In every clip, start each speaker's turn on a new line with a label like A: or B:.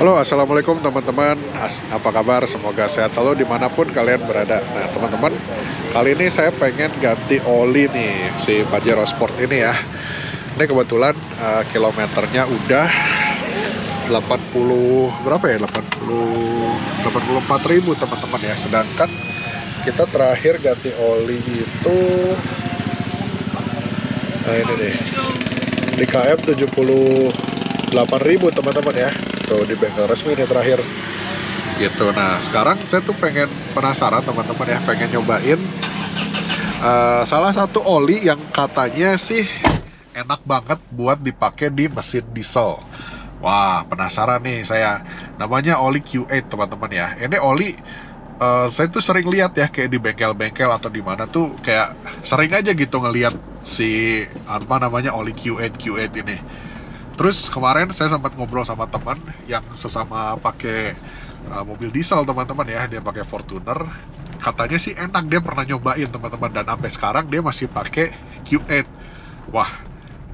A: Halo, assalamualaikum teman-teman. Apa kabar? Semoga sehat selalu dimanapun kalian berada. Nah, teman-teman, kali ini saya pengen ganti oli nih si Pajero Sport ini ya. Ini kebetulan kilometernya udah 80 berapa ya? 84.000 teman-teman ya. Sedangkan kita terakhir ganti oli itu ini nih di KM 78.000 teman-teman ya. Tuh di bengkel resmi nih terakhir gitu. Nah sekarang saya tuh penasaran teman-teman ya, pengen nyobain salah satu oli yang katanya sih enak banget buat dipakai di mesin diesel. Wah, penasaran nih saya. Namanya oli Q8 teman-teman ya. Ini oli saya tuh sering lihat ya, kayak di bengkel-bengkel atau di mana tuh kayak sering aja gitu ngelihat si apa namanya oli Q8 ini. Terus kemarin saya sempat ngobrol sama teman yang sesama pakai mobil diesel teman-teman ya, dia pakai Fortuner. Katanya sih enak, dia pernah nyobain teman-teman, dan sampai sekarang dia masih pakai Q8. Wah,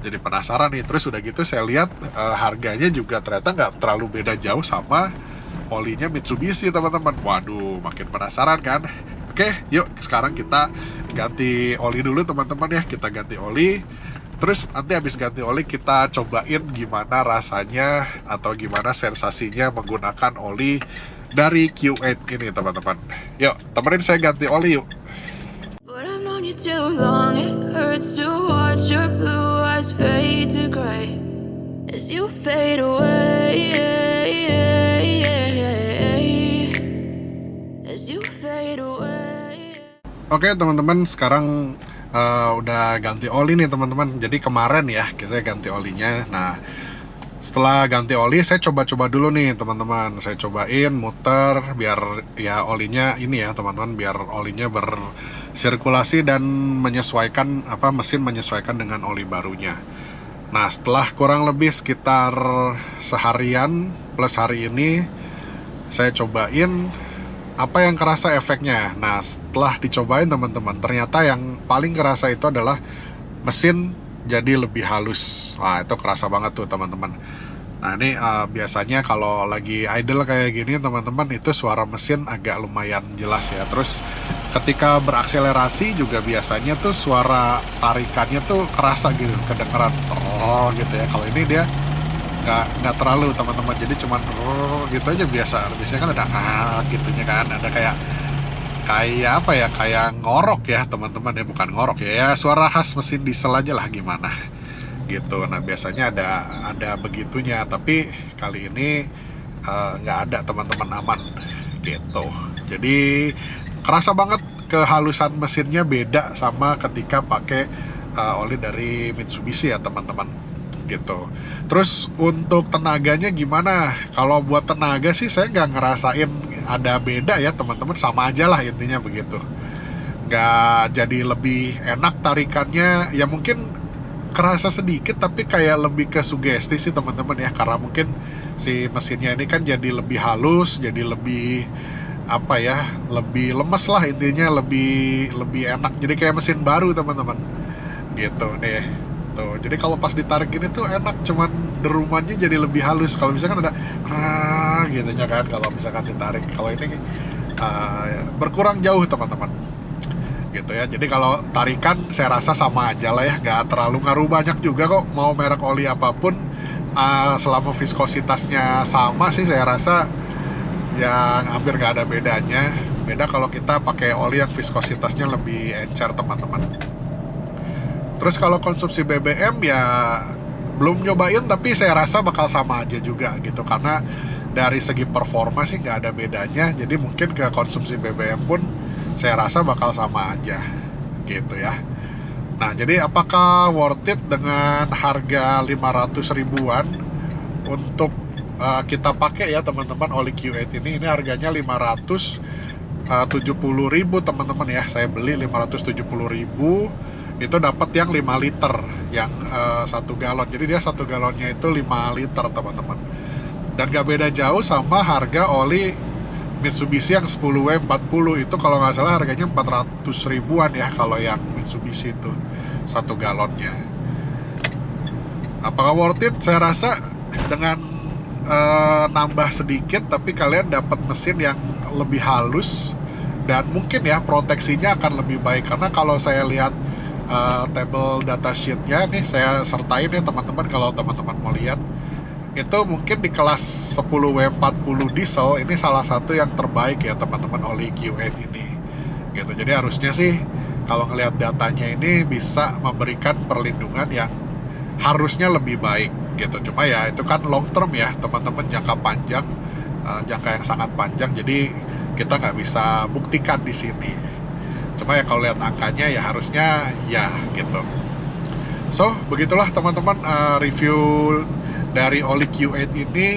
A: jadi penasaran nih. Terus udah gitu saya lihat harganya juga ternyata nggak terlalu beda jauh sama olinya Mitsubishi teman-teman. Waduh, makin penasaran kan. Oke, yuk sekarang kita ganti oli dulu teman-teman ya. Kita ganti oli. Terus nanti habis ganti oli kita cobain gimana rasanya atau gimana sensasinya menggunakan oli dari Q8 ini teman-teman. Yuk, temenin saya ganti oli yuk.
B: But I've known you too long, it hurts to watch your blue eyes fade to gray as you fade away, as you fade away.
A: Oke teman-teman, sekarang udah ganti oli nih teman-teman. Jadi kemarin ya saya ganti olinya. Nah setelah ganti oli saya coba-coba dulu nih teman-teman. Saya cobain muter biar ya olinya ini ya teman-teman, biar olinya bersirkulasi dan menyesuaikan mesin menyesuaikan dengan oli barunya. Nah setelah kurang lebih sekitar seharian plus hari ini saya cobain apa yang kerasa efeknya. Nah setelah dicobain teman-teman, ternyata yang paling kerasa itu adalah mesin jadi lebih halus. Wah itu kerasa banget tuh teman-teman. Nah ini biasanya kalau lagi idle kayak gini teman-teman, itu suara mesin agak lumayan jelas ya. Terus ketika berakselerasi juga biasanya tuh suara tarikannya tuh kerasa gitu, kedengeran gitu ya. Kalau ini dia nggak terlalu teman-teman, jadi cuman gitu aja. Biasanya kan ada gitunya kan, ada kayak apa ya, kayak ngorok ya teman-teman ya, bukan ngorok ya, suara khas mesin diesel aja lah gimana gitu. Nah biasanya ada begitunya, tapi kali ini nggak ada teman-teman, aman gitu. Jadi kerasa banget kehalusan mesinnya, beda sama ketika pakai oli dari Mitsubishi ya teman-teman gitu. Terus untuk tenaganya gimana? Kalau buat tenaga sih saya nggak ngerasain ada beda ya teman-teman, sama aja lah intinya begitu. Nggak jadi lebih enak tarikannya, ya mungkin kerasa sedikit tapi kayak lebih ke sugesti sih teman-teman ya, karena mungkin si mesinnya ini kan jadi lebih halus, jadi lebih lebih lemes lah intinya, lebih enak, jadi kayak mesin baru teman-teman gitu nih. Tuh, jadi kalau pas ditarik ini tuh enak, cuman derumannya jadi lebih halus. Kalau misalkan ada gitunya kan kalau misalkan ditarik. Kalau ini berkurang jauh teman-teman gitu ya. Jadi kalau tarikan saya rasa sama aja lah ya, nggak terlalu ngaruh banyak juga kok, mau merek oli apapun. Selama viskositasnya sama sih saya rasa yang hampir nggak ada bedanya. Beda kalau kita pakai oli yang viskositasnya lebih encer teman-teman. Terus kalau konsumsi BBM ya belum nyobain, tapi saya rasa bakal sama aja juga gitu, karena dari segi performa sih nggak ada bedanya. Jadi mungkin ke konsumsi BBM pun saya rasa bakal sama aja gitu ya. Nah jadi apakah worth it dengan harga 500 ribuan untuk kita pakai ya teman-teman oli Q8 ini harganya 570.000 teman-teman ya. Saya beli 570.000, itu dapat yang 5 liter, yang 1 galon. Jadi dia 1 galonnya itu 5 liter teman-teman. Dan gak beda jauh sama harga oli Mitsubishi yang 10W40, itu kalau nggak salah harganya 400 ribuan ya kalau yang Mitsubishi itu 1 galonnya. Apakah worth it? Saya rasa dengan nambah sedikit, tapi kalian dapat mesin yang lebih halus dan mungkin ya proteksinya akan lebih baik. Karena kalau saya lihat table datasheetnya nih, saya sertain ya teman-teman, kalau teman-teman mau lihat itu mungkin di kelas 10W40 diesel ini salah satu yang terbaik ya teman-teman, oli Q8 ini gitu. Jadi harusnya sih kalau ngelihat datanya ini bisa memberikan perlindungan yang harusnya lebih baik gitu. Cuma ya itu kan long term ya teman-teman, jangka panjang, jangka yang sangat panjang, jadi kita nggak bisa buktikan di sini. Cuma ya kalau lihat angkanya ya harusnya ya gitu. So begitulah teman-teman, review dari oli Q8 ini.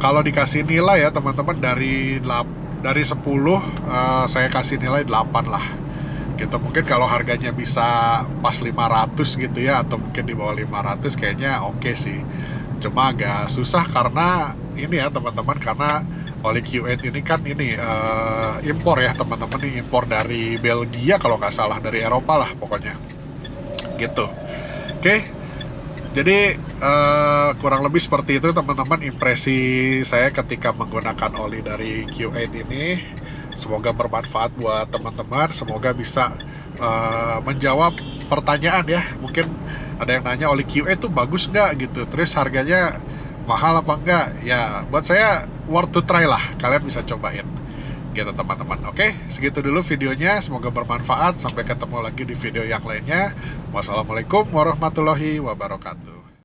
A: Kalau dikasih nilai ya teman-teman, dari 10 saya kasih nilai 8 lah gitu. Mungkin kalau harganya bisa pas 500 gitu ya, atau mungkin di bawah 500 kayaknya oke sih. Cuma agak susah karena ini ya teman-teman, karena oli Q8 ini kan ini impor ya teman-teman, ini impor dari Belgia kalau nggak salah, dari Eropa lah pokoknya gitu. Oke, jadi kurang lebih seperti itu teman-teman impresi saya ketika menggunakan oli dari Q8 ini. Semoga bermanfaat buat teman-teman, semoga bisa menjawab pertanyaan ya. Mungkin ada yang nanya oli Q8 tuh bagus nggak gitu, terus harganya mahal apa enggak. Ya buat saya worth to try lah, kalian bisa cobain gitu teman-teman. Oke, segitu dulu videonya, semoga bermanfaat. Sampai ketemu lagi di video yang lainnya. Wassalamualaikum warahmatullahi wabarakatuh.